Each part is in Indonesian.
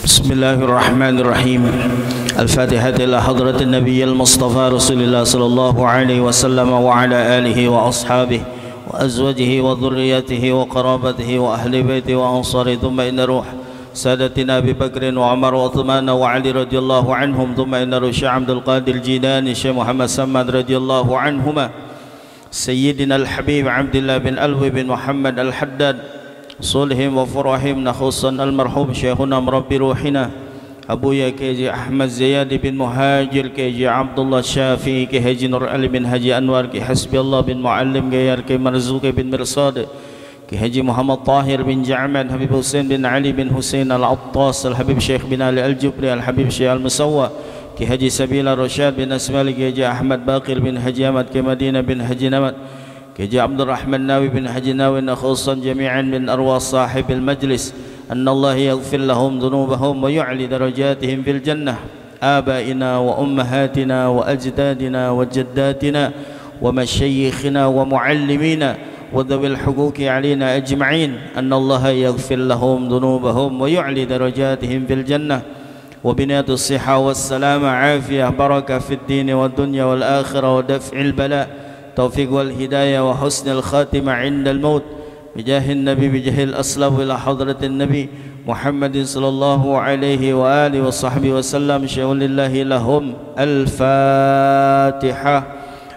Bismillahirrahmanirrahim. Al-Fatihah ila hadratin Nabiyil Mustafa Rasulillah sallallahu alaihi wasallam wa ala alihi wa ashabihi wa azwajihi wa dhurriyyatihi wa qarabatihi wa ahli baiti wa ansari thumma inna ruh Sadatina Abi Bakrin wa Umar wa Uthman wa Ali radhiyallahu anhum thumma inna ruh Syekh Abdul Qadir Jilani Syekh Muhammad Samad radhiyallahu anhuma Sayyidina Al-Habib Abdullah bin Alwi bin Muhammad Al-Haddad Sulhim wa Furahim Nakhusan Al-Marhum Syekhuna Merabbi Ruhina Abuya K.J. Ahmad Zayad bin Muhajir K.J. Abdullah Syafi'i K. Haji Nur Ali bin Haji Anwar K. Hasbi Allah bin Muallim Gayar K. Marzuq bin Mirsad K. Haji Muhammad Tahir bin Ja'mad Habib Hussein bin Ali bin Hussein Al-Attas Al-Habib Syekh bin Ali Al-Jubri Al-Habib Syekh Al-Musawwa K. Haji Sabila Rashad bin Asmali K. Ahmad Baqir bin Haji Ahmad K. Madinah bin Haji Namad K. Abdul Rahman Nawi bin Haji Nawi Nakhusan jami'an min arwah sahibil majlis أن الله يغفر لهم ذنوبهم ويعلي درجاتهم في الجنة آبائنا وأمهاتنا وأجدادنا وجداتنا ومشايخنا ومعلمينا وذوي الحقوق علينا أجمعين أن الله يغفر لهم ذنوبهم ويعلي درجاتهم في الجنة وبنيات الصحة والسلامة عافية بركة في الدين والدنيا والآخرة ودفع البلاء توفيق والهداية وحسن الخاتمة عند الموت بجاه النبي بجاه الأصلاب إلى حضرة النبي محمد صلى الله عليه وآله وصحبه وسلم شيء لله لهم الفاتحة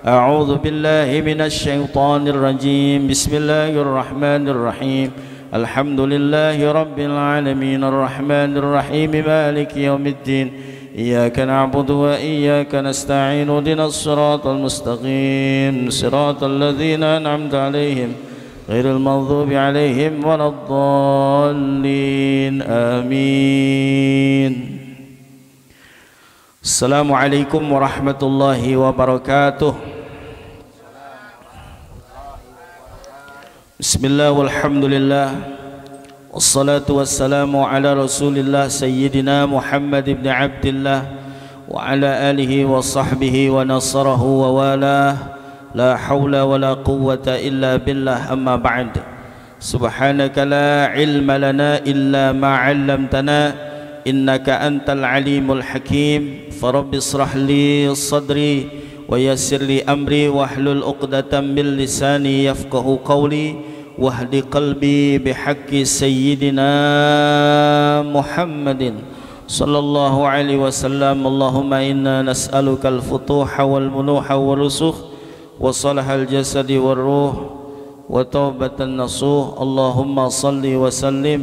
أعوذ بالله من الشيطان الرجيم بسم الله الرحمن الرحيم الحمد لله رب العالمين الرحمن الرحيم مالك يوم الدين إياك نعبد وإياك نستعين اهدنا الصراط المستقيم صراط الذين أنعمت عليهم غير المغضوب عليهم ولا الضالين آمين السلام عليكم ورحمة الله وبركاته بسم الله والحمد لله والصلاة والسلام على رسول الله سيدنا محمد بن عبد الله وعلى آله وصحبه ونصره ووالاه لا حول ولا قوة إلا بالله أما بعد سبحانك لا علم لنا إلا ما علمتنا إنك أنت العليم الحكيم فرب اشرح لي صدري ويسر لي أمري واحلل عقدة من لساني يفقه قولي واهد قلبي بحق سيدنا محمد صلى الله عليه وسلم اللهم إنا نسألك الفتوح والمنوح والرسوخ وصلح الجسد والروح وتوبة النصوح اللهم صل وسلم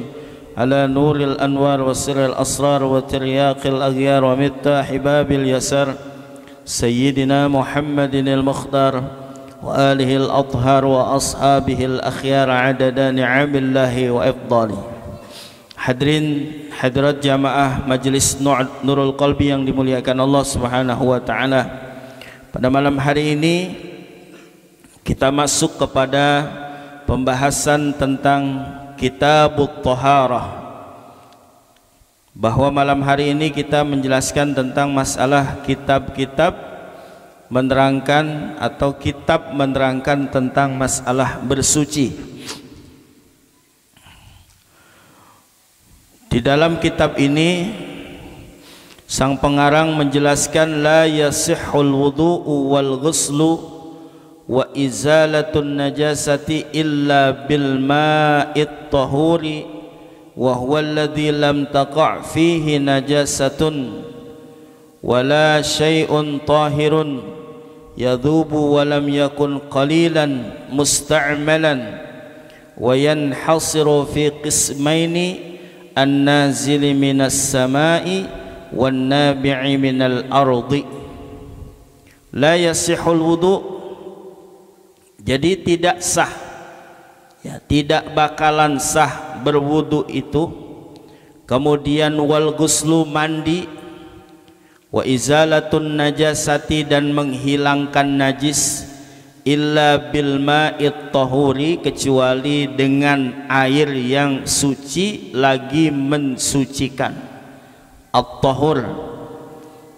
على نور الأنوار وسر الأسرار وترياق الأغيار ومفتاح باب اليسر سيدنا محمد المختار وآله الأطهار وأصحابه الأخيار عدد نعم الله وإفضاله. Hadirin hadirat jamaah Majelis Nurul Qalbi yang dimuliakan Allah Subhanahu wa taala. Pada malam hari ini kita masuk kepada pembahasan tentang Kitabut Thaharah. Bahwa malam hari ini kita menjelaskan tentang masalah kitab-kitab menerangkan atau kitab menerangkan tentang masalah bersuci. Di dalam kitab ini sang pengarang menjelaskan la yasihhul wudu'u wal ghuslu wa izalatun najasati illa bil ma'it tahuri wa huwa alladhi lam taqa' fihi najasatun wa la syai'un tahirun yadhubu wa lam yakun qalilan musta'malan wa yanhasiru fi qismaini an-nazili minas sama'i wan nabi'i minal ardi. La yasihul wudu', jadi tidak sah ya, tidak bakalan sah berwudu itu. Kemudian wal ghuslu, mandi, wa izalatun najasati, dan menghilangkan najis, illa bil ma'it tahuri, kecuali dengan air yang suci lagi mensucikan. At-tahur,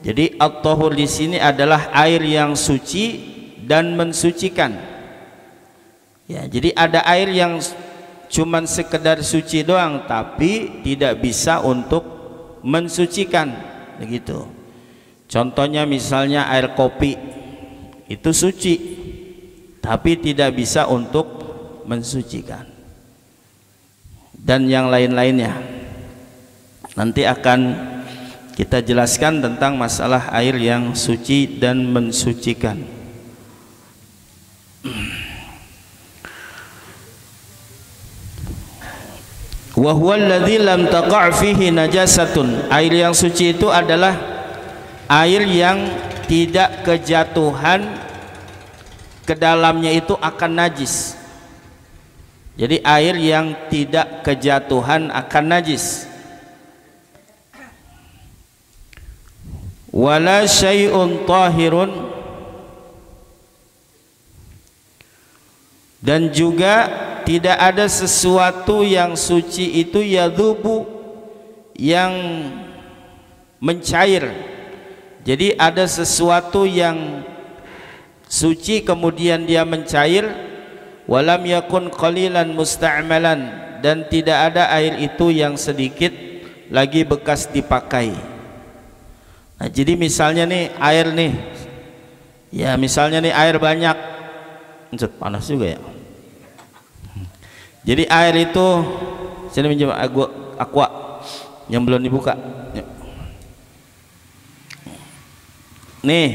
jadi at-tahur di sini adalah air yang suci dan mensucikan. Ya, jadi ada air yang cuman sekedar suci doang tapi tidak bisa untuk mensucikan, begitu. Contohnya misalnya air kopi itu suci tapi tidak bisa untuk mensucikan, dan yang lain-lainnya. Nanti akan kita jelaskan tentang masalah air yang suci dan mensucikan. Wa huwa alladzi lam taqa' fihi najasatun. Air yang suci itu adalah air yang tidak kejatuhan ke dalamnya itu akan najis. Jadi air yang tidak kejatuhan akan najis. Wala syai'un tahirun, dan juga tidak ada sesuatu yang suci itu yadhubu, yang mencair. Jadi ada sesuatu yang suci kemudian dia mencair. Walam yakun qalilan musta'malan, dan tidak ada air itu yang sedikit lagi bekas dipakai. Nah, jadi misalnya nih air nih, ya misalnya nih air banyak, panas juga ya. Jadi air itu, sini minjem aqua yang belum dibuka. Nih,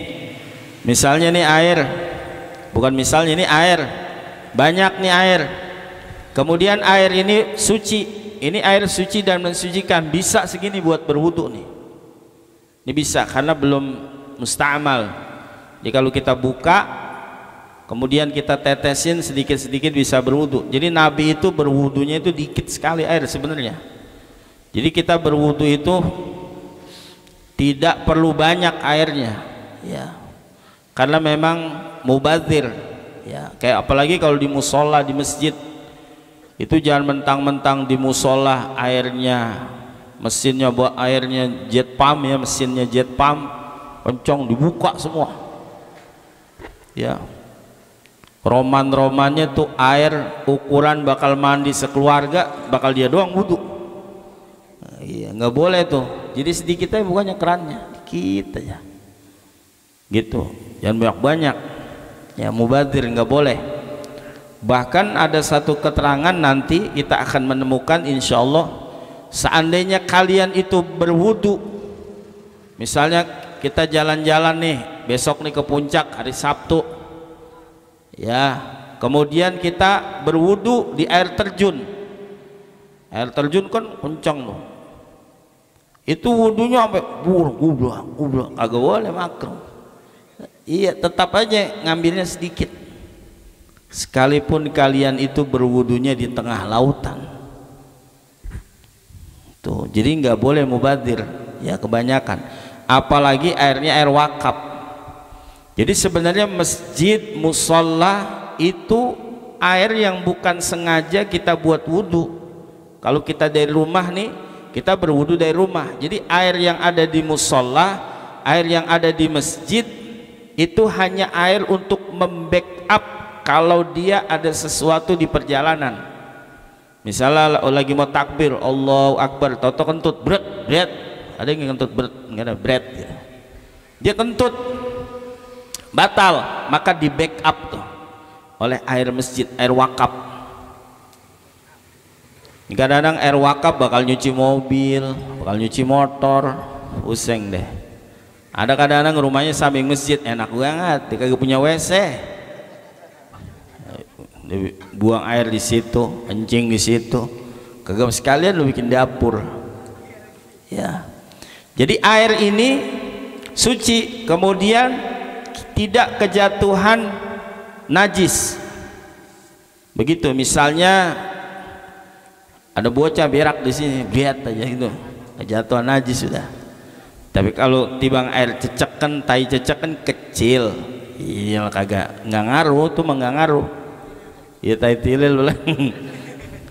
misalnya nih air, bukan misalnya, ini air banyak nih air. Kemudian air ini suci, ini air suci dan mensucikan, bisa segini buat berwudu nih. Ini bisa karena belum musta'mal. Jadi kalau kita buka kemudian kita tetesin sedikit-sedikit bisa berwudu. Jadi Nabi itu berwudunya itu dikit sekali air sebenarnya. Jadi kita berwudu itu tidak perlu banyak airnya, ya. Karena memang mubadzir, ya. Kayak apalagi kalau di musola, di masjid, itu jangan mentang-mentang di musola airnya, mesinnya buat airnya jet pump, ya, mesinnya jet pump kencang dibuka semua, ya. Roman-romannya tuh air ukuran bakal mandi sekeluarga, bakal dia doang wudu. Nah, iya, nggak boleh tuh. Jadi sedikit aja, bukannya kerannya dikit aja gitu, jangan banyak-banyak, ya, mubadzir nggak boleh. Bahkan ada satu keterangan nanti kita akan menemukan insyaallah, seandainya kalian itu berwudu, misalnya kita jalan-jalan nih besok nih ke puncak hari Sabtu, ya, kemudian kita berwudu di air terjun. Air terjun kan kencang loh, itu wudunya sampai gublak, agak boleh, makruh. Iya, tetap aja ngambilnya sedikit, sekalipun kalian itu berwudunya di tengah lautan tuh. Jadi nggak boleh mubadzir, ya, kebanyakan, apalagi airnya air wakaf. Jadi sebenarnya masjid, musola itu air yang bukan sengaja kita buat wudu. Kalau kita dari rumah nih, kita berwudu dari rumah. Jadi air yang ada di musola, air yang ada di masjid, itu hanya air untuk membackup kalau dia ada sesuatu di perjalanan. Misalnya lagi mau takbir, Allahu Akbar, toto kentut, bret, ada yang kentut bret, nggak ada bret, gitu. Dia kentut, batal, maka di backup tuh oleh air masjid, air wakaf. Kadang-kadang air wakaf bakal nyuci mobil, bakal nyuci motor, pusing deh. Ada kadang-kadang rumahnya samping masjid, enak banget, dia kagak punya WC, buang air di situ, kencing di situ, kagak sekalian lu bikin dapur, ya. Jadi air ini suci, kemudian tidak kejatuhan najis. Begitu, misalnya ada bocah berak di sini, lihat aja gitu, kejatuhan najis sudah. Tapi kalau tibang air cecekan, tai cecekan kecil, iya kagak, nggak ngaruh tuh, nggak ngaruh. Ya tai tilil boleh.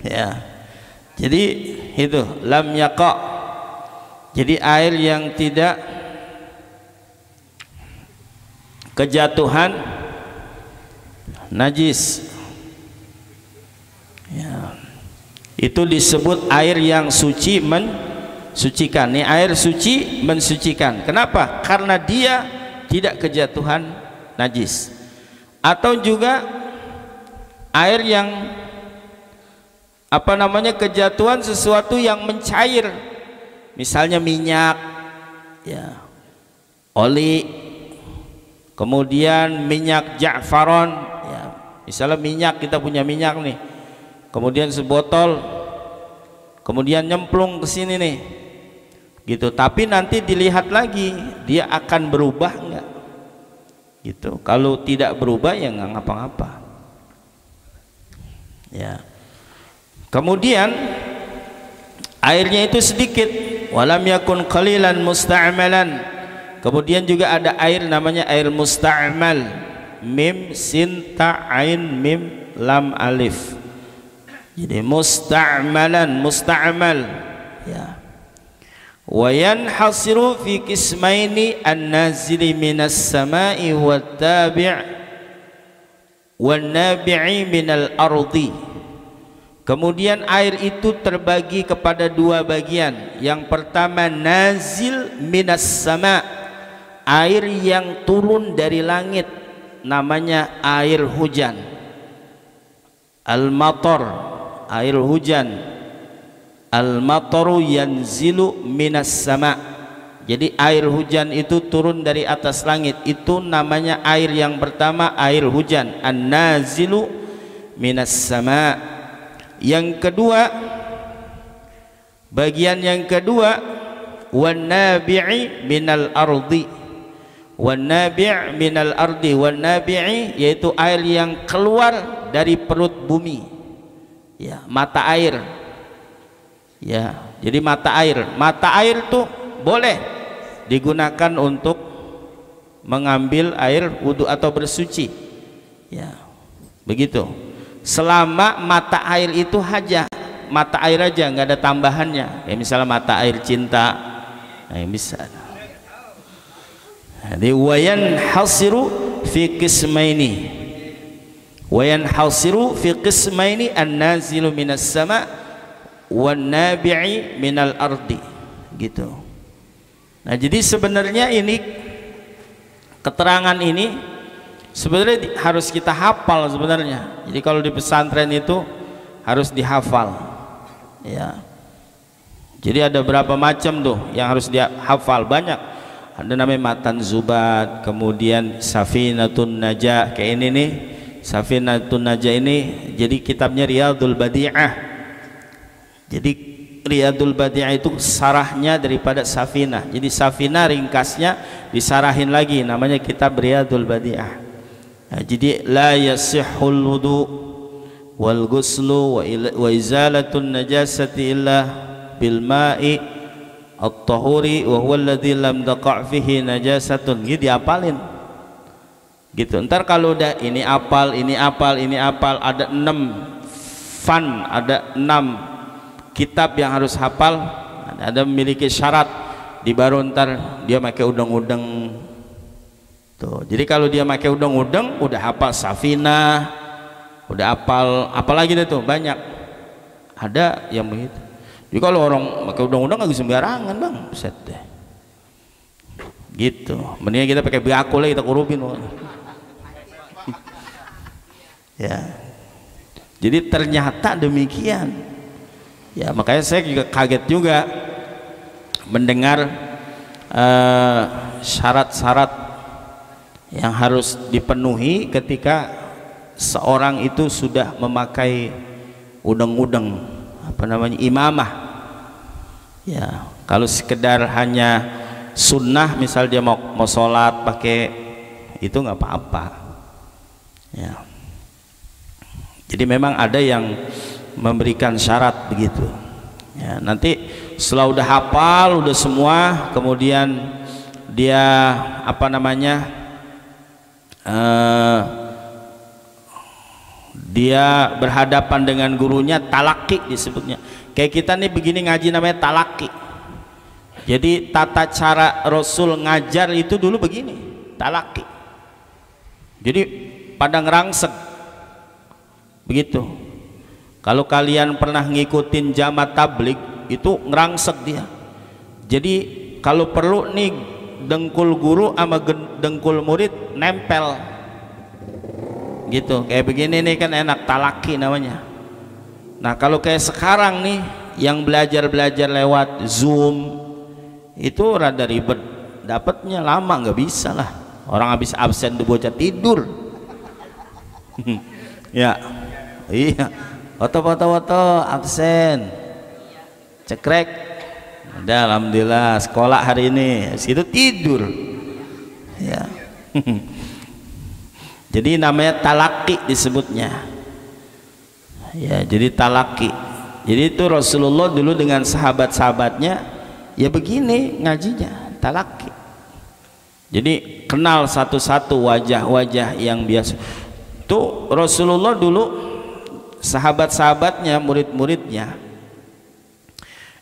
Ya. Jadi itu lam yaqa. Jadi air yang tidak kejatuhan najis. Itu disebut air yang suci mensucikan. Ini air suci mensucikan. Kenapa? Karena dia tidak kejatuhan najis. Atau juga air yang kejatuhan sesuatu yang mencair, misalnya minyak, ya, oli, kemudian minyak ja'faron, ya, misalnya minyak, kita punya minyak nih, kemudian sebotol, kemudian nyemplung ke sini nih, gitu. Tapi nanti dilihat lagi dia akan berubah enggak, gitu. Kalau tidak berubah ya nggak ngapa-ngapa, ya. Kemudian airnya itu sedikit, walam yakun qalilan musta'malan. Kemudian juga ada air namanya air musta'mal, mim sin ta ain mim lam alif. Jadi musta'malan, musta'mal, ya. Wa yanhasiru fi qismaini an-nazili minas sama'i wat tabi' wan nabi'i minal ardi. Kemudian air itu terbagi kepada dua bagian. Yang pertama nazil minas sama, air yang turun dari langit, namanya air hujan. Al-matar, air hujan. Al-mataru yanzilu minas sama. Jadi air hujan itu turun dari atas langit, itu namanya air yang pertama, air hujan. An-nazilu minas sama. Yang kedua, bagian yang kedua, wan nabi'i minal ardi. Wan nabi' minal ardi, wan nabi'i yaitu air yang keluar dari perut bumi, ya, mata air, ya. Jadi mata air tuh boleh digunakan untuk mengambil air wudu atau bersuci, ya, begitu. Selama mata air itu mata air aja, nggak ada tambahannya. Kayak misalnya mata air cinta, nah, bisa. Jadi wayan hasiru fi qismaini, wayan hasiru fi qismaini an-nazilu minas sama wan nabi'i minal ardi, gitu. Nah, jadi sebenarnya ini keterangan ini sebenarnya harus kita hafal sebenarnya. Jadi kalau di pesantren itu harus dihafal, ya. Jadi ada berapa macam tuh yang harus dihafal, banyak. Ada namanya Matan Zubat, kemudian Safinatun Najah, kayak ini nih, Safinatun Najah ini jadi kitabnya Riyadul Badi'ah. Jadi Riyadul Badi'ah itu sarahnya daripada Safinah. Jadi Safinah ringkasnya disarahin lagi, namanya kitab Riyadul Badi'ah. Nah, jadi la yasihul wudu wal ghuslu wa izalatun najasati illa bil ma'i at-tahuri wa huwa alladhi lam taqa' fihi najasatun. Gitu diapalin, gitu. Ntar kalau udah ini apal, ada 6 ada 6 kitab yang harus hafal, ada memiliki syarat, di baru ntar dia pakai udang-udang tuh. Jadi kalau dia pakai udang-udang udah hafal Safinah, udah hafal apalagi deh tuh, banyak ada yang begitu. Jadi kalau orang pakai udang-udang nggak sembarangan, bang, set deh, gitu. Mendingan kita pakai biakul kita kurupin, ya. Jadi ternyata demikian, ya. Makanya saya juga kaget juga mendengar syarat-syarat yang harus dipenuhi ketika seorang itu sudah memakai udeng-udeng, imamah, ya. Kalau sekedar hanya sunnah, misal dia mau sholat pakai itu nggak apa-apa, ya. Jadi memang ada yang memberikan syarat begitu, ya. Nanti setelah udah hafal, udah semua, kemudian dia dia berhadapan dengan gurunya, talaki disebutnya. Kayak kita nih begini ngaji namanya talaki. Jadi tata cara Rasul ngajar itu dulu begini, talaki. Jadi pada ngerangsek begitu. Kalau kalian pernah ngikutin jamaah tablik itu ngerangsek dia. Jadi kalau perlu nih dengkul guru sama dengkul murid nempel gitu, kayak begini nih kan enak, talaki namanya. Nah kalau kayak sekarang nih yang belajar lewat Zoom itu rada ribet, dapatnya lama, nggak bisa lah, orang habis absen tuh bocah tidur. Ya iya, foto absen cekrek, udah alhamdulillah sekolah hari ini, situ tidur ya. Jadi namanya talaki disebutnya ya, jadi talaki. Jadi itu Rasulullah dulu dengan sahabat-sahabatnya ya begini ngajinya, talaki. Jadi kenal satu-satu wajah-wajah yang biasa. Tuh Rasulullah dulu sahabat-sahabatnya, murid-muridnya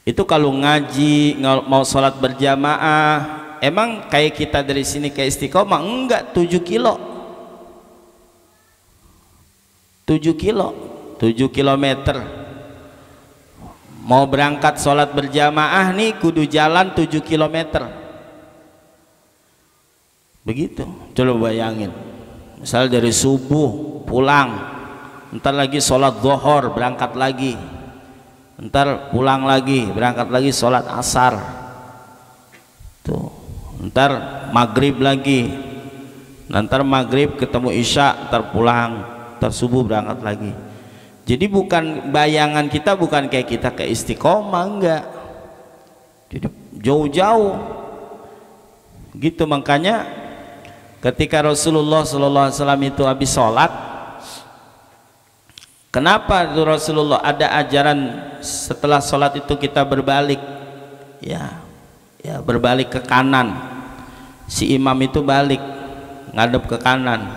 itu kalau ngaji, mau sholat berjamaah, emang kayak kita dari sini ke Istiqomah? Enggak, 7 kilometer. Mau berangkat sholat berjamaah nih kudu jalan 7 kilometer. Begitu, coba bayangin. Misal dari subuh pulang, ntar lagi sholat zuhur berangkat lagi, ntar pulang lagi berangkat lagi sholat asar, tuh ntar maghrib lagi, ntar maghrib ketemu isya, ntar pulang, ntar subuh berangkat lagi. Jadi bukan bayangan kita, bukan kayak kita ke Istiqomah, enggak, jadi jauh-jauh gitu. Makanya ketika Rasulullah SAW itu habis sholat, kenapa Rasulullah ada ajaran setelah sholat itu kita berbalik ya, berbalik ke kanan, si imam itu balik ngadep ke kanan,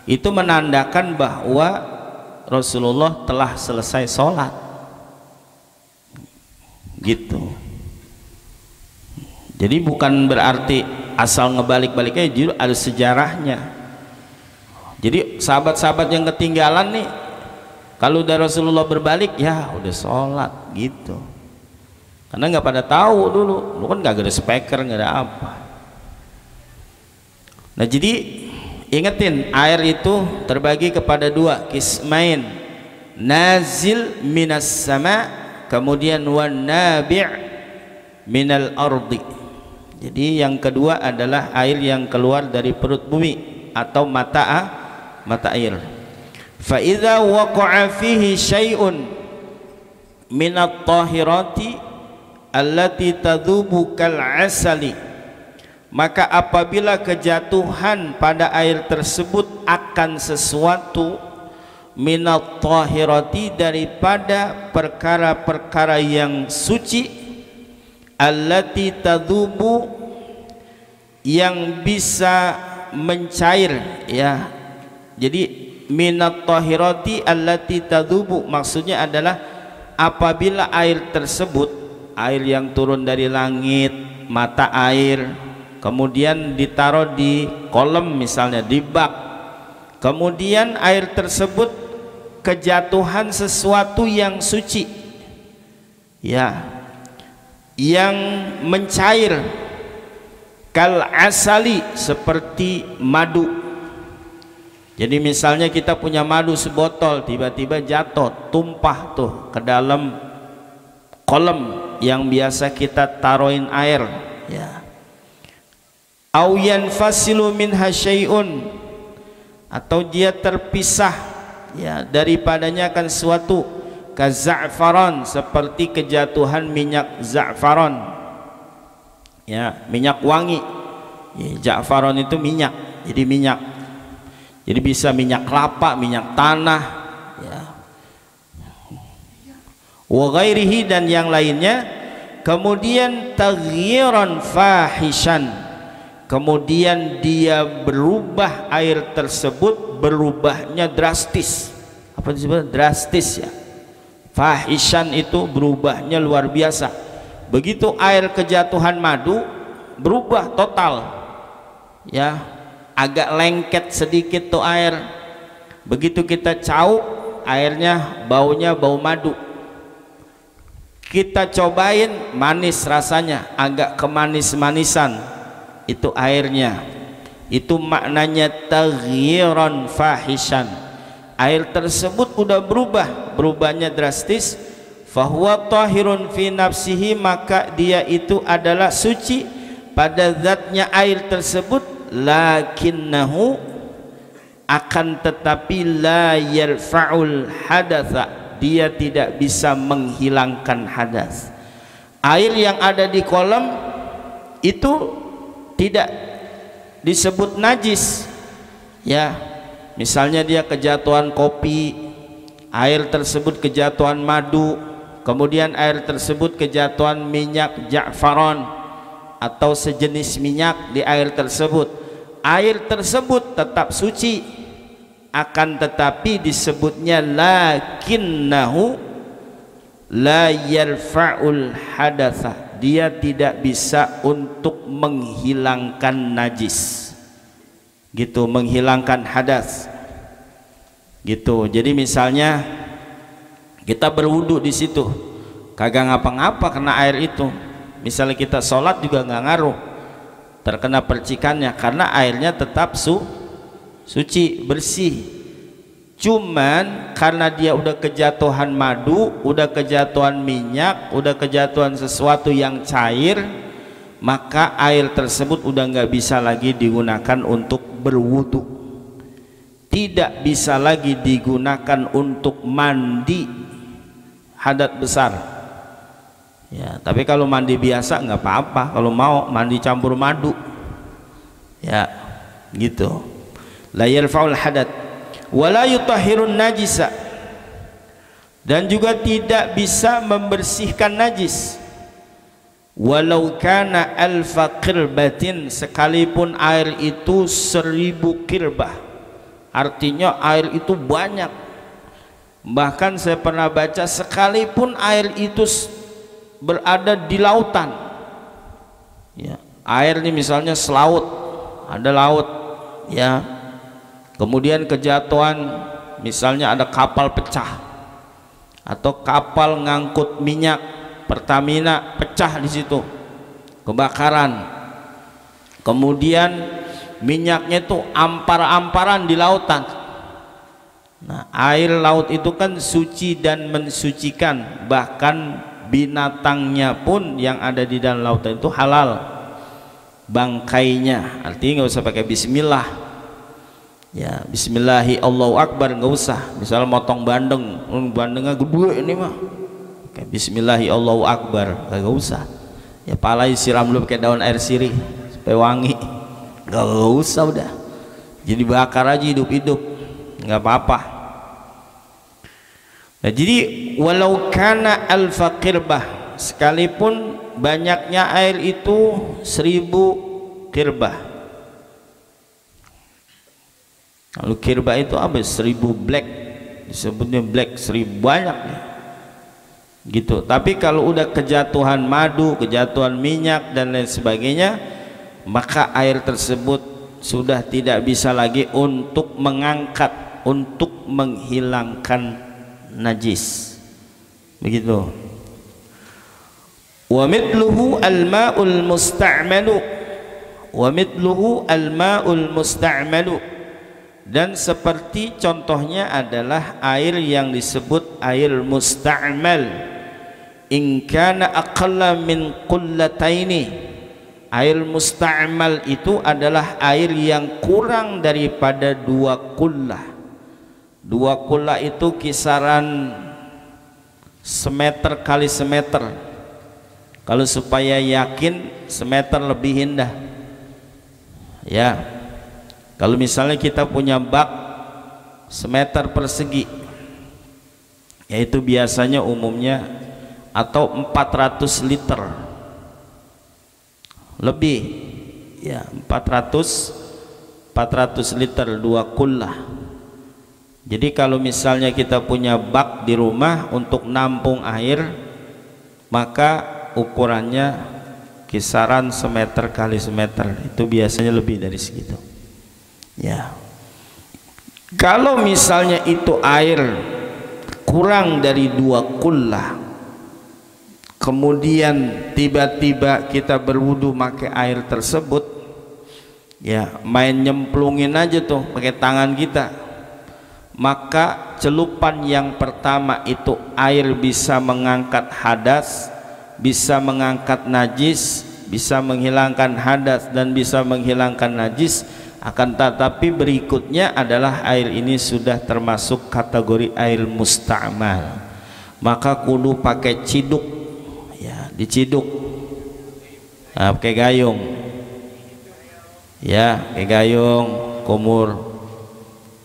itu menandakan bahwa Rasulullah telah selesai sholat gitu. Jadi bukan berarti asal ngebalik-baliknya, justru ada sejarahnya. Jadi sahabat-sahabat yang ketinggalan nih, kalau udah Rasulullah berbalik ya udah sholat gitu, karena nggak pada tahu dulu kan nggak ada speaker, nggak ada apa. Nah jadi ingetin, air itu terbagi kepada 2 kismain, nazil minas sama, kemudian wan nabi' minal ardi. Jadi yang kedua adalah air yang keluar dari perut bumi atau mata air. Fa idza waqa'a fihi syai'un minat tahirati allati tadhubu kal asali, maka apabila kejatuhan pada air tersebut akan sesuatu minat tahirati, daripada perkara-perkara yang suci, allati tadhubu, yang bisa mencair ya. Jadi minat tahirati allati tadhubu maksudnya adalah apabila air tersebut, air yang turun dari langit, mata air, kemudian ditaruh di kolam misalnya, di bak, kemudian air tersebut kejatuhan sesuatu yang suci ya, yang mencair, kal asali, seperti madu. Jadi misalnya kita punya madu sebotol, tiba-tiba jatuh, tumpah tuh ke dalam kolam yang biasa kita taruhin air ya. Au yanfasilu minha syai'un, atau dia terpisah ya daripadanya akan suatu, kaza'faron, seperti kejatuhan minyak za'faron ya, minyak wangi ya. Za'faron itu minyak, jadi minyak, jadi bisa minyak kelapa, minyak tanah ya, wa ghairihi, dan yang lainnya. Kemudian taghyiran fahishan, kemudian dia berubah, air tersebut berubahnya drastis. Apa disebut drastis ya? Fahishan itu berubahnya luar biasa. Begitu air kejatuhan madu berubah total ya, agak lengket sedikit tuh air. Begitu kita cauk, airnya baunya bau madu. Kita cobain, manis rasanya, agak kemanis-manisan, itu airnya. Itu maknanya taghyiran fahishan. Air tersebut udah berubahnya drastis. Fahuwa tahirun fi nafsihi, maka dia itu adalah suci pada zatnya air tersebut. Lakinnahu, akan tetapi la yarfa'ul hadatha, dia tidak bisa menghilangkan hadas. Air yang ada di kolam itu tidak disebut najis, ya. Misalnya dia kejatuhan kopi, air tersebut kejatuhan madu, kemudian air tersebut kejatuhan minyak ja'faron atau sejenis minyak di air tersebut. Air tersebut tetap suci, akan tetapi disebutnya lakinnahu la yarfa'ul hadatha, dia tidak bisa untuk menghilangkan najis, gitu, menghilangkan hadas, gitu. Jadi misalnya kita berwudu di situ, kagak ngapa-ngapa kena air itu. Misalnya kita sholat juga nggak ngaruh terkena percikannya, karena airnya tetap suci, bersih. Cuman karena dia udah kejatuhan madu, udah kejatuhan minyak, udah kejatuhan sesuatu yang cair, maka air tersebut udah nggak bisa lagi digunakan untuk berwudu, tidak bisa lagi digunakan untuk mandi hadat besar, ya. Tapi kalau mandi biasa nggak apa-apa, kalau mau mandi campur madu, ya, gitu. La yarfa'ul hadat wala yutahhirun najisa, dan juga tidak bisa membersihkan najis. Walau kana alfa qirbatin, sekalipun air itu 1000 kirbah, artinya air itu banyak. Bahkan saya pernah baca, sekalipun air itu berada di lautan, ya, air ini misalnya selaut, ada laut, ya, kemudian kejatuhan, misalnya ada kapal pecah atau kapal ngangkut minyak Pertamina pecah di situ, kebakaran, kemudian minyaknya itu ampar-amparan di lautan. Nah, air laut itu kan suci dan mensucikan, bahkan binatangnya pun yang ada di dalam lautan itu halal bangkainya, artinya nggak usah pakai bismillah, ya, bismillahi Allahu akbar, nggak usah. Misalnya motong bandeng, bandengnya gede ini mah, kayak bismillahi Allahu akbar, nggak usah. Ya, palai siram dulu pakai daun air sirih supaya wangi, nggak usah, udah jadi bakar aja hidup-hidup, nggak apa-apa. Nah, jadi walau kana alfa qirbah, sekalipun banyaknya air itu 1000 kirbah. Lalu kirbah itu apa? 1000 black, disebutnya black, 1000 banyak nih, gitu. Tapi kalau udah kejatuhan madu, kejatuhan minyak dan lain sebagainya, maka air tersebut sudah tidak bisa lagi untuk mengangkat, untuk menghilangkan najis, begitu. Wa mithluhu al-ma'ul musta'malu, wa mithluhu al-ma'ul musta'malu, dan seperti contohnya adalah air yang disebut air musta'mal. In kana aqalla min qullataini, air musta'mal itu adalah air yang kurang daripada 2 qullah. 2 qullah itu kisaran semeter kali semeter. Kalau supaya yakin, semeter lebihin dah, ya. Kalau misalnya kita punya bak semeter persegi, yaitu biasanya umumnya atau 400 liter lebih, ya, 400 liter 2 qullah. Jadi kalau misalnya kita punya bak di rumah untuk nampung air, maka ukurannya kisaran semeter kali semeter, itu biasanya lebih dari segitu, ya. Kalau misalnya itu air kurang dari 2 kullah, kemudian tiba-tiba kita berwudu pakai air tersebut, ya main nyemplungin aja tuh pakai tangan kita, maka celupan yang pertama itu air bisa mengangkat hadas, bisa mengangkat najis, bisa menghilangkan hadas dan bisa menghilangkan najis. Akan tetapi berikutnya adalah air ini sudah termasuk kategori air musta'mal, maka kudu pakai ciduk, ya diciduk, nah, pakai gayung, ya pakai gayung, kumur,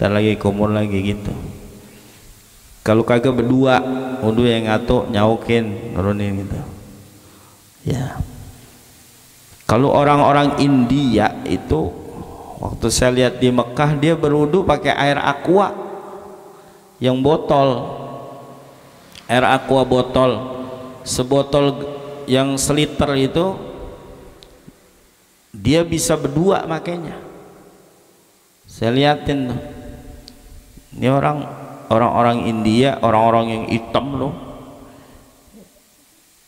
ntar lagi kumur lagi gitu. Kalau kagak berdua, wudu yang ngatuk nyaukin nurunin gitu, ya. Kalau orang-orang India itu, waktu saya lihat di Mekah, dia berwudu pakai air aqua yang botol, air aqua botol, sebotol yang seliter itu dia bisa berdua makanya. Saya liatin tuh, ini orang-orang India, orang-orang yang hitam loh,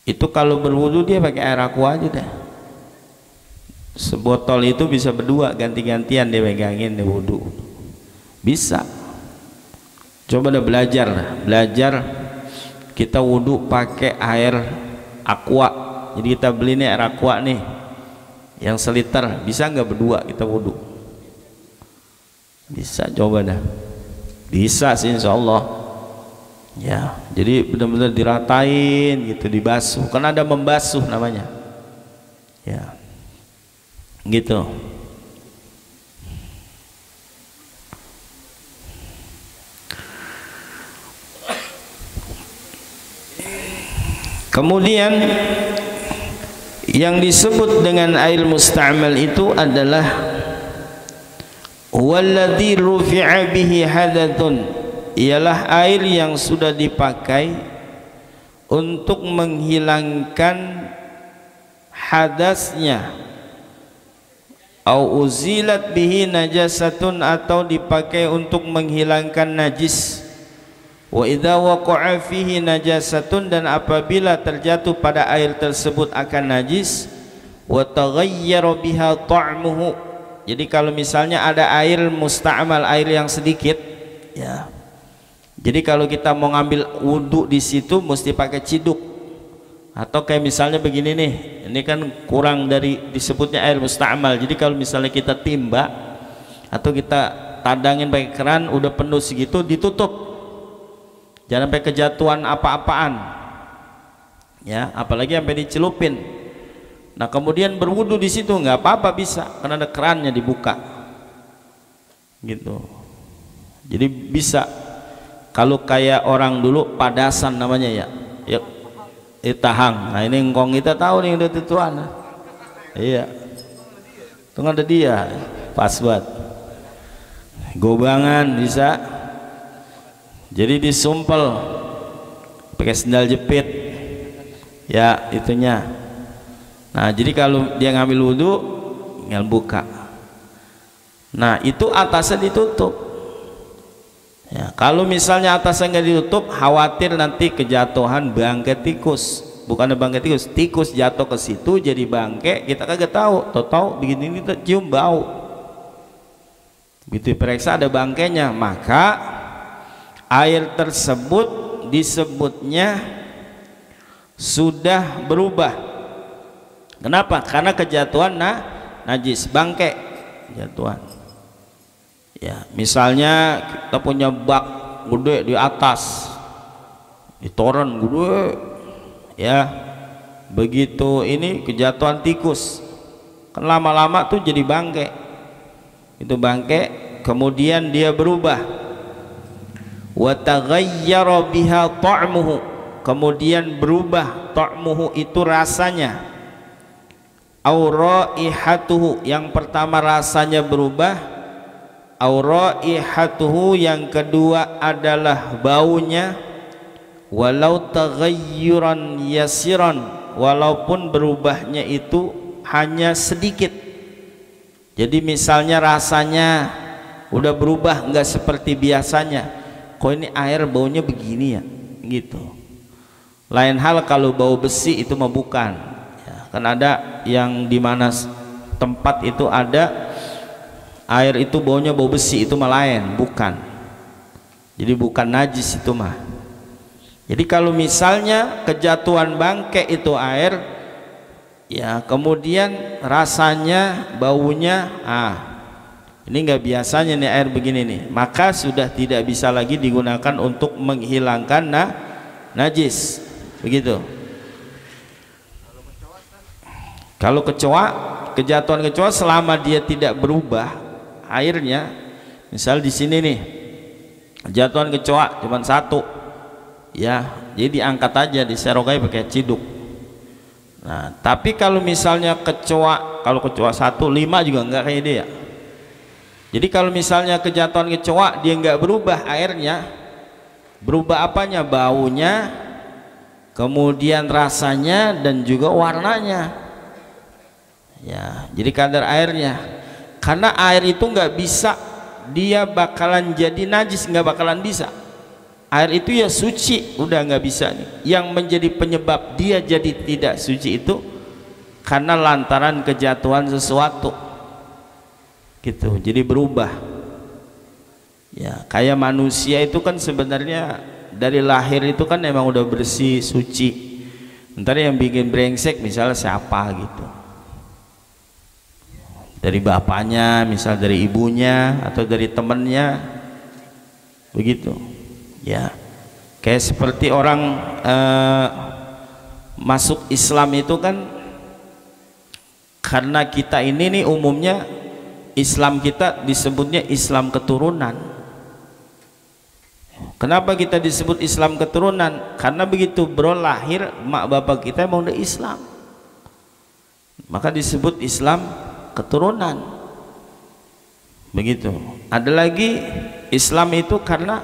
itu kalau berwudu dia pakai air aqua aja deh. Sebotol itu bisa berdua, ganti-gantian dia pegangin dia wudu, bisa. Coba dah belajar kita wudu pakai air aqua. Jadi kita beli nih air aqua nih yang seliter, bisa nggak berdua kita wudu? Bisa, coba dah. Bisa sih insya Allah, ya. Jadi benar-benar diratain gitu, dibasuh, karena ada membasuh namanya, ya gitu. Kemudian yang disebut dengan air musta'mal itu adalah walladzi rufi'a bihi hadatsun, ialah air yang sudah dipakai untuk menghilangkan hadasnya, au uzilat bihi najasatun, atau dipakai untuk menghilangkan najis. Wa idza waqa'a fihi najasatun, dan apabila terjatuh pada air tersebut akan najis, wa taghayyara biha ta'muhu. Jadi kalau misalnya ada air musta'mal, air yang sedikit, ya. Jadi kalau kita mau ngambil wudu di situ mesti pakai ciduk. Atau kayak misalnya begini nih, ini kan kurang dari disebutnya air musta'mal. Jadi kalau misalnya kita timba atau kita tadangin pakai keran udah penuh segitu, ditutup, jangan sampai kejatuhan apa-apaan, ya, apalagi sampai dicelupin. Nah kemudian berwudu di situ nggak apa-apa, bisa, karena ada kerannya dibuka gitu. Jadi bisa. Kalau kayak orang dulu padasan namanya, ya, ya tahang. Nah ini engkong kita tahu nih udah tuan, iya, tunggu ada dia pas buat gobangan bisa. Jadi disumpel pakai sendal jepit, ya itunya. Nah jadi kalau dia ngambil wudu tinggal buka, nah itu atasnya ditutup, ya. Kalau misalnya atasnya nggak ditutup, khawatir nanti kejatuhan bangke tikus. Bukan bangke tikus, tikus jatuh ke situ jadi bangke, kita kagak tahu begini kita cium bau, begitu periksa ada bangkainya, maka air tersebut disebutnya sudah berubah. Kenapa? Karena kejatuhan najis, bangke jatuhan. Ya, misalnya kita punya bak gede di atas, di toren gede, ya, begitu ini kejatuhan tikus, kan lama-lama tuh jadi bangke. Itu bangke, kemudian dia berubah. Wa taghayyara biha ta'muhu, kemudian berubah ta'muhu itu rasanya. Au raihatuhu, yang pertama rasanya berubah. Au raihatuhu, yang kedua adalah baunya. Walau taghayyuran yasiran, walaupun berubahnya itu hanya sedikit. Jadi misalnya rasanya udah berubah, enggak seperti biasanya, kok ini air baunya begini ya, gitu. Lain hal kalau bau besi itu mah bukan ya, kan ada yang dimana tempat itu ada air itu baunya bau besi, itu mah lain, bukan. Jadi bukan najis itu mah. Jadi kalau misalnya kejatuhan bangkai itu air ya, kemudian rasanya baunya ini nggak biasanya nih air begini nih, maka sudah tidak bisa lagi digunakan untuk menghilangkan najis, begitu. Kalau kecoa, kejatuhan kecoa selama dia tidak berubah airnya, misal di sini nih kejatuhan kecoa cuma satu ya, jadi diangkat aja, diserokai pakai ciduk. Nah tapi kalau misalnya kecoa, kalau kecoa 1, 5 juga enggak kayak dia. Jadi kalau misalnya kejatuhan kecoa dia enggak berubah airnya, berubah apanya? Baunya, kemudian rasanya, dan juga warnanya ya, jadi kadar airnya. Karena air itu nggak bisa dia bakalan jadi najis, nggak bakalan bisa. Air itu ya suci, udah nggak bisa nih. Yang menjadi penyebab dia jadi tidak suci itu karena lantaran kejatuhan sesuatu gitu, jadi berubah ya. Kayak manusia itu kan sebenarnya dari lahir itu kan emang udah bersih, suci. Ntar yang bikin brengsek misalnya siapa gitu, dari bapaknya, misal dari ibunya, atau dari temennya, begitu ya. Kayak seperti orang masuk Islam itu kan, karena kita ini nih umumnya Islam kita disebutnya Islam keturunan. Kenapa kita disebut Islam keturunan? Karena begitu bro lahir, mak bapak kita emang udah Islam, maka disebut Islam keturunan, begitu. Ada lagi Islam itu karena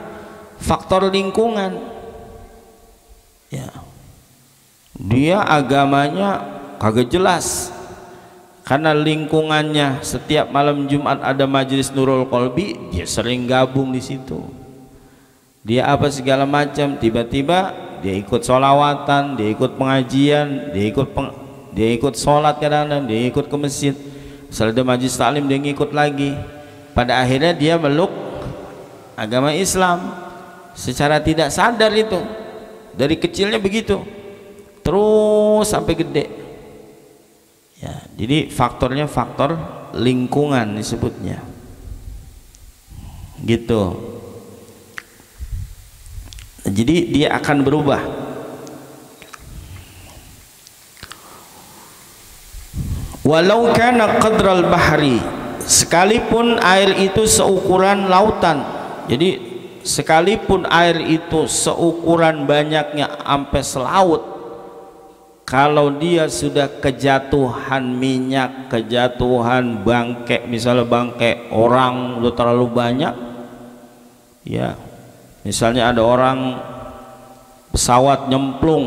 faktor lingkungan ya, dia agamanya kagak jelas, karena lingkungannya setiap malam Jumat ada majelis Nurul Qalbi, dia sering gabung di situ. Dia apa segala macam, tiba-tiba dia ikut sholawatan, dia ikut pengajian, dia ikut sholat, kadang-kadang dia ikut ke masjid. Setelah ada majlis taklim dia ngikut lagi. Pada akhirnya dia meluk agama Islam secara tidak sadar, itu dari kecilnya begitu terus sampai gede ya. Jadi faktornya faktor lingkungan disebutnya gitu. Jadi dia akan berubah. Walau kana qadral bahri, sekalipun air itu seukuran lautan. Jadi sekalipun air itu seukuran banyaknya sampai selaut, kalau dia sudah kejatuhan minyak, kejatuhan bangkai, misalnya bangkai orang udah terlalu banyak ya, misalnya ada orang pesawat nyemplung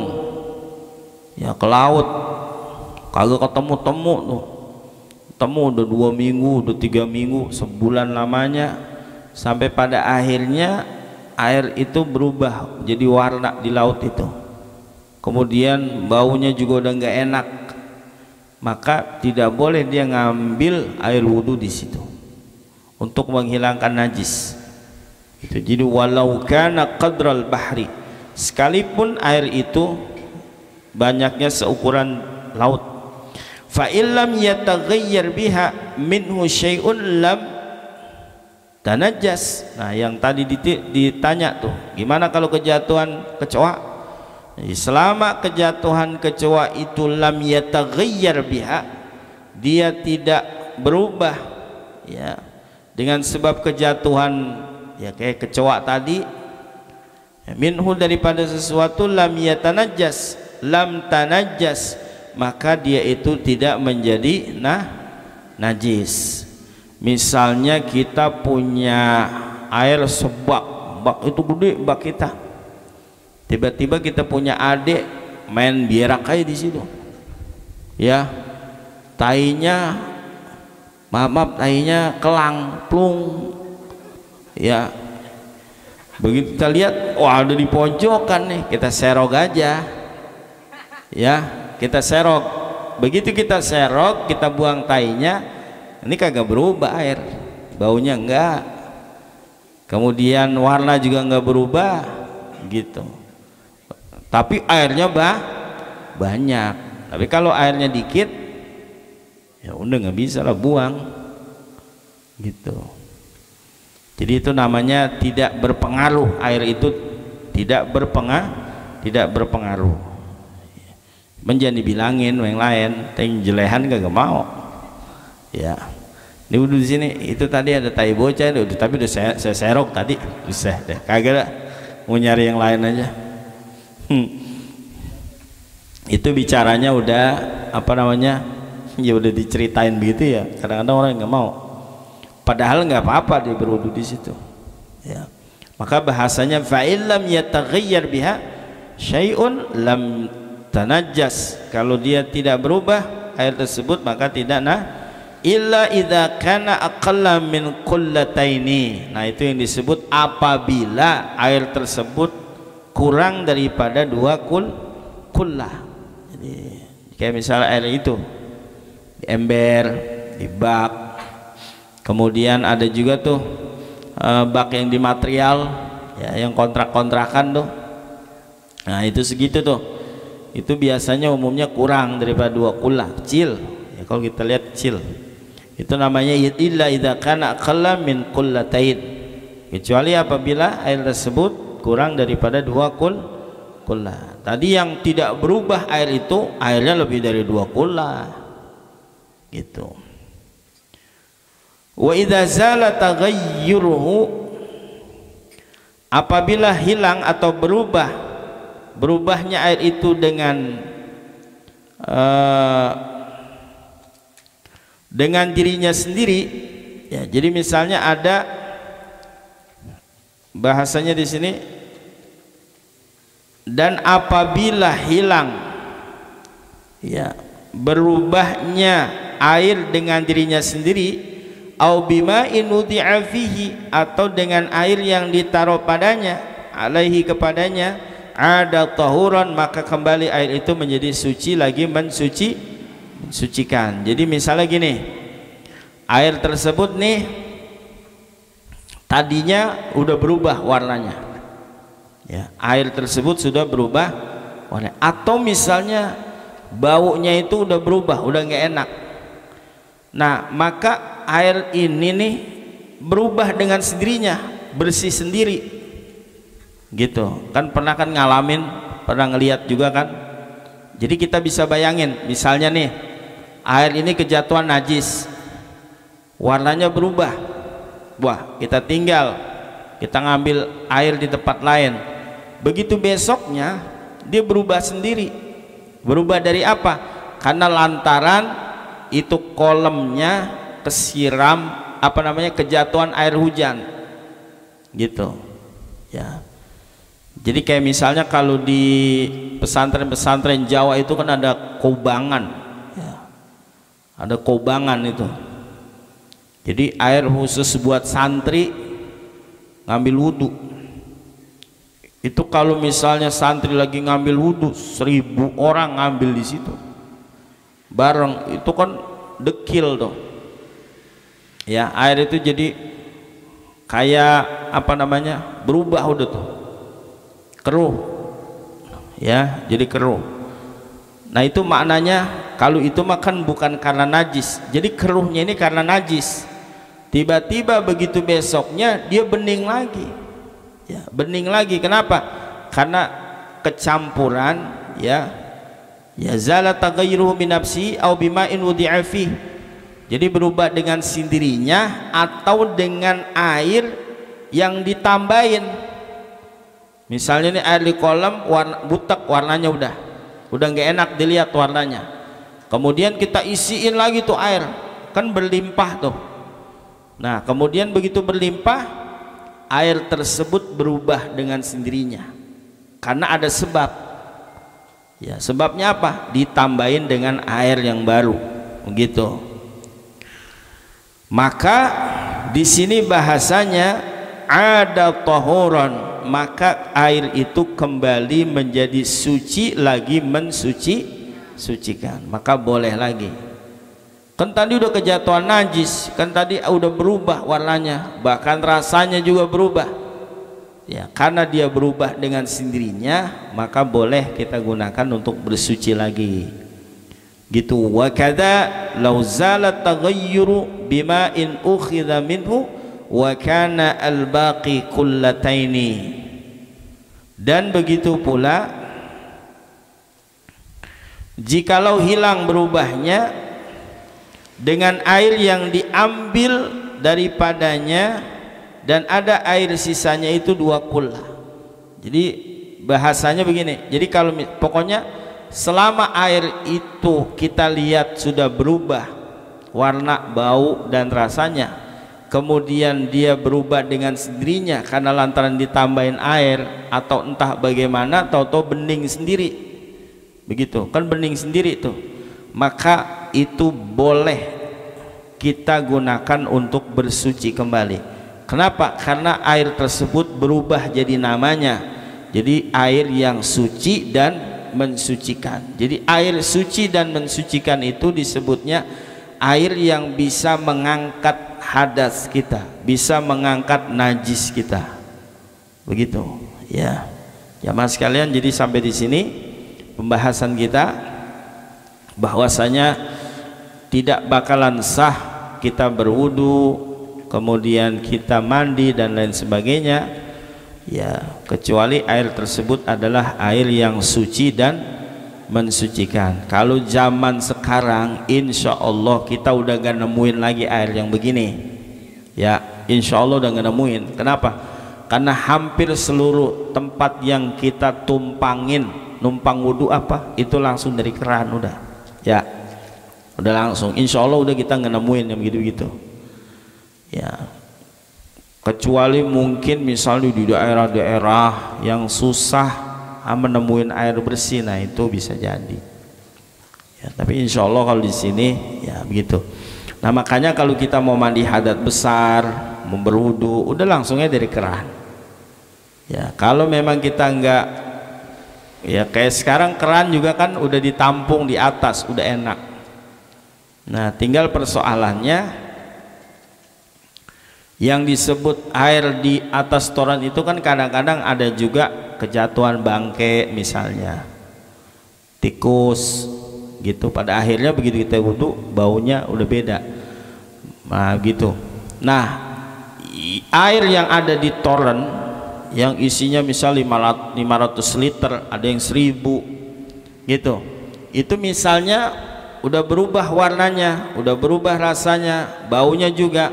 ya ke laut, kagak ketemu-temu tuh, temu udah 2 minggu, udah 3 minggu, sebulan lamanya, sampai pada akhirnya air itu berubah jadi warna di laut itu, kemudian baunya juga udah nggak enak, maka tidak boleh dia ngambil air wudhu di situ untuk menghilangkan najis itu. Jadi walau kana qadral bahri, sekalipun air itu banyaknya seukuran laut, fa illam yataghayyar biha minhu syai'un lam tanajjas. Nah yang tadi ditanya tuh, gimana kalau kejatuhan kecoa? Selama kejatuhan kecoa itu lam yataghayyar biha, dia tidak berubah ya dengan sebab kejatuhan ya kayak kecoa tadi, minhu daripada sesuatu, lam yatanajjas, lam tanajjas, maka dia itu tidak menjadi najis. Misalnya kita punya air sebak, bak itu gede bak kita, tiba-tiba kita punya adik main berak aja di situ ya, tainya maaf tainya kelang plung ya, Begitu kita lihat, wah ada di pojokan nih, kita serok aja, ya kita serok. Begitu kita serok, kita buang tainya, ini kagak berubah air, baunya enggak, kemudian warna juga enggak berubah, gitu. Tapi airnya banyak. Tapi kalau airnya dikit, ya udah nggak bisa lah, buang, gitu. Jadi itu namanya tidak berpengaruh, air itu tidak berpengaruh. Menjadi bilangin yang lain, teng jelehan gak mau. Ya, ini udah di sini, itu tadi ada tai bocah, tapi udah saya serok tadi, bisa deh, kagak dah, mau nyari yang lain aja. Itu bicaranya udah apa namanya, ya udah diceritain begitu ya. Kadang-kadang orang nggak mau. Padahal nggak apa-apa dia berwudu di situ. Ya. Maka bahasanya fa'illam yataghayyar biha syai'un lam tanajjas. Kalau dia tidak berubah air tersebut maka tidak illa idza kana aqalla min qullataini. Nah, itu yang disebut apabila air tersebut kurang daripada 2 kullah. Jadi kayak misalnya air itu di ember, di bak. Kemudian ada juga tuh bak yang di material, ya, yang kontrak-kontrakan tuh. Nah, itu segitu tuh. Itu biasanya umumnya kurang daripada 2 kullah, kecil. Ya, kalau kita lihat kecil. Itu namanya illa idza kana aqalla min qullatain. Kecuali apabila air tersebut kurang daripada 2 kullah. Tadi yang tidak berubah air itu airnya lebih dari 2 kullah. Gitu. Wa idza zala taghayyuruhu, apabila hilang atau berubahnya air itu dengan dirinya sendiri, ya, jadi misalnya ada bahasanya di sini, dan apabila hilang, ya, berubahnya air dengan dirinya sendiri, au bima'in wudi'a fihi, atau dengan air yang ditaruh padanya, alaihi kepadanya, ada tahuran, maka kembali air itu menjadi suci lagi, mensucikan. Jadi misalnya gini, air tersebut nih tadinya udah berubah warnanya, ya, air tersebut sudah berubah warna, atau misalnya baunya itu udah berubah, udah nggak enak. Nah, maka air ini nih berubah dengan sendirinya, bersih sendiri, gitu kan. Pernah kan ngalamin, pernah ngelihat juga kan. Jadi kita bisa bayangin, misalnya nih air ini kejatuhan najis, warnanya berubah, wah, kita ngambil air di tempat lain, begitu besoknya dia berubah sendiri. Berubah dari apa? Karena lantaran itu kolamnya kesiram apa namanya, kejatuhan air hujan, gitu ya. Jadi kayak misalnya kalau di pesantren-pesantren Jawa itu kan ada kobangan, ya, ada kobangan itu. Jadi air khusus buat santri ngambil wudhu. Itu kalau misalnya santri lagi ngambil wudhu, 1000 orang ngambil di situ bareng, itu kan dekil tuh. Ya, air itu jadi kayak apa namanya, berubah udah tuh, keruh, ya, jadi keruh. Nah, itu maknanya kalau itu makan bukan karena najis, jadi keruhnya ini karena najis. Tiba-tiba begitu besoknya dia bening lagi, ya, bening lagi. Kenapa? Karena kecampuran, ya, zala taghayyuruhu min nafsi au bima'in wudi'a fihi. Jadi berubah dengan sendirinya atau dengan air yang ditambahin. Misalnya ini air di kolam warna butek, warnanya udah nggak enak dilihat warnanya. Kemudian kita isiin lagi tuh air, kan berlimpah tuh. Nah, kemudian begitu berlimpah, air tersebut berubah dengan sendirinya karena ada sebab. Ya, sebabnya apa? Ditambahin dengan air yang baru, begitu. Maka di sini bahasanya ada tahuran, maka air itu kembali menjadi suci lagi, sucikan, maka boleh lagi. Kan tadi udah kejatuhan najis, kan tadi udah berubah warnanya, bahkan rasanya juga berubah ya. Karena dia berubah dengan sendirinya, maka boleh kita gunakan untuk bersuci lagi gitu. Wa kadza law zalat taghayyuru bima'in ukhidha minhu wa kana al-baqi kullataini. Dan begitu pula jikalau hilang berubahnya dengan air yang diambil daripadanya dan ada air sisanya, itu 2 kullah. Jadi bahasanya begini, jadi kalau pokoknya selama air itu kita lihat sudah berubah warna, bau dan rasanya, kemudian dia berubah dengan sendirinya karena lantaran ditambahin air atau entah bagaimana, tahu-tahu bening sendiri begitu kan, bening sendiri tuh, maka itu boleh kita gunakan untuk bersuci kembali. Kenapa? Karena air tersebut berubah jadi namanya, jadi air yang suci dan mensucikan. Jadi air suci dan mensucikan itu disebutnya air yang bisa mengangkat hadas kita, bisa mengangkat najis kita, begitu ya jamaah sekalian. Jadi sampai di sini pembahasan kita, bahwasanya tidak bakalan sah kita berwudu kemudian kita mandi dan lain sebagainya ya, kecuali air tersebut adalah air yang suci dan mensucikan. Kalau zaman sekarang insya Allah kita udah gak nemuin lagi air yang begini ya, insya Allah udah gak nemuin. Kenapa? Karena hampir seluruh tempat yang kita tumpangin, numpang wudu apa, itu langsung dari keran udah ya, udah langsung, insya Allah udah kita nggak nemuin yang begitu-begitu ya, kecuali mungkin misalnya di daerah-daerah yang susah menemuin air bersih, nah itu bisa jadi ya. Tapi insya Allah kalau di sini ya begitu. Nah makanya kalau kita mau mandi hadat besar, mau berwudu, udah langsungnya dari keran ya. Kalau memang kita nggak ya, kayak sekarang keran juga kan udah ditampung di atas, udah enak. Nah tinggal persoalannya yang disebut air di atas toran itu kan kadang-kadang ada juga kejatuhan bangke misalnya, tikus gitu, pada akhirnya begitu kita wudu baunya udah beda nah gitu. Nah air yang ada di toren yang isinya misal 500 liter, ada yang 1000 gitu, itu misalnya udah berubah warnanya, udah berubah rasanya, baunya juga.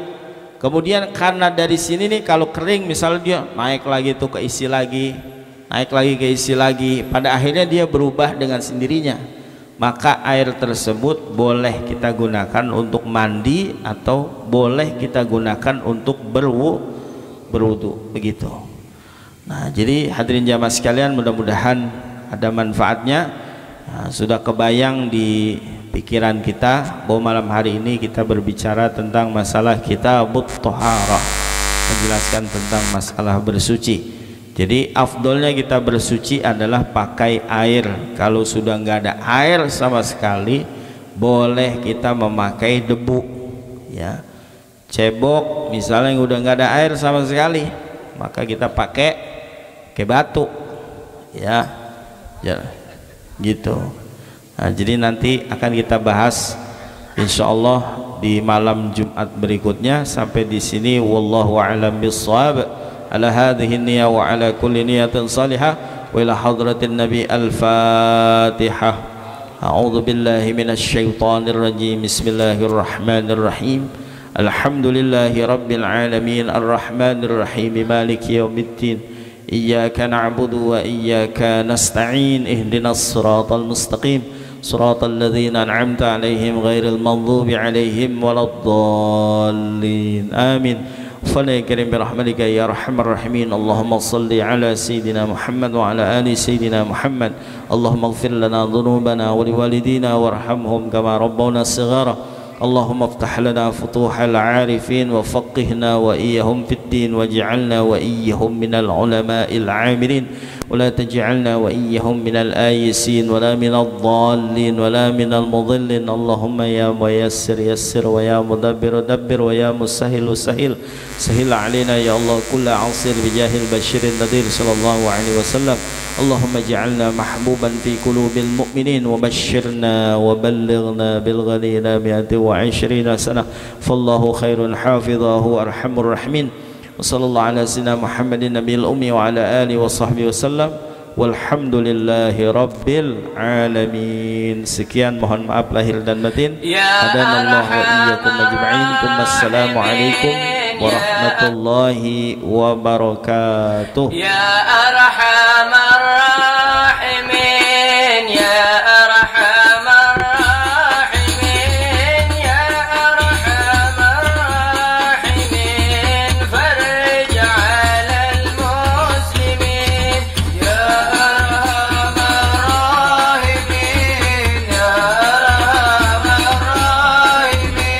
Kemudian karena dari sini nih kalau kering misalnya dia naik lagi tuh keisi lagi, naik lagi keisi lagi, pada akhirnya dia berubah dengan sendirinya, maka air tersebut boleh kita gunakan untuk mandi atau boleh kita gunakan untuk berwudu begitu. Nah jadi hadirin jamaah sekalian, mudah-mudahan ada manfaatnya. Nah, sudah kebayang di pikiran kita bahwa malam hari ini kita berbicara tentang masalah kitabut thaharah, menjelaskan tentang masalah bersuci. Jadi afdolnya kita bersuci adalah pakai air. Kalau sudah nggak ada air sama sekali, boleh kita memakai debu ya, cebok misalnya yang udah nggak ada air sama sekali, maka kita pakai batu ya, ya gitu. Nah, jadi nanti akan kita bahas insyaallah di malam Jumat berikutnya. Sampai di sini wallahu a'lam bissawab. Ala hadhihi niyyah wa ala kulli niyatin salihah wa ila hadratin nabi al-fatihah. A'udzu billahi minasy syaithanir rajim. Bismillahirrahmanirrahim. Alhamdulillahi rabbil alamin arrahmanir rahim maliki yaumiddin. إياك نعبد وإياك نستعين اهدنا الصراط المستقيم صراط الذين أنعمت عليهم غير المغضوب عليهم ولا الضالين آمين. فلا كريم برحمتك يا أرحم الراحمين. اللهم صل على سيدنا محمد وعلى آل سيدنا محمد. اللهم اغفر لنا ذنوبنا ولوالدينا وارحمهم كما ربونا صغارا. اللهم افتح لنا فتوح العارفين وفقهنا وإياهم في الدين واجعلنا وإياهم من العلماء العاملين ولا تجعلنا وإياهم من الآيسين ولا من الضالين ولا من المضلين اللهم يا ميسر يسر ويا مدبر دبر ويا مسهل سهل سهل علينا يا الله كل عصير بجاه البشير النذير صلى الله عليه وسلم اللهم اجعلنا محبوبا في قلوب المؤمنين وبشرنا وبلغنا بالغني إلى 120 سنة فالله خير حافظا هو أرحم الراحمين وصلى الله على سيدنا محمد النبي الأمي وعلى آله وصحبه وسلم والحمد لله رب العالمين. Sekian, mohon maaf lahir dan batin. Hadanallahu wa iyyakum ajma'in. Assalamualaikum warahmatullahi wabarakatuh. Ya arhamar rahimin, ya arhamar rahimin, ya arhamar rahimin, farij 'alal muslimin, ya arhamar rahimin, ya arhamar rahimin.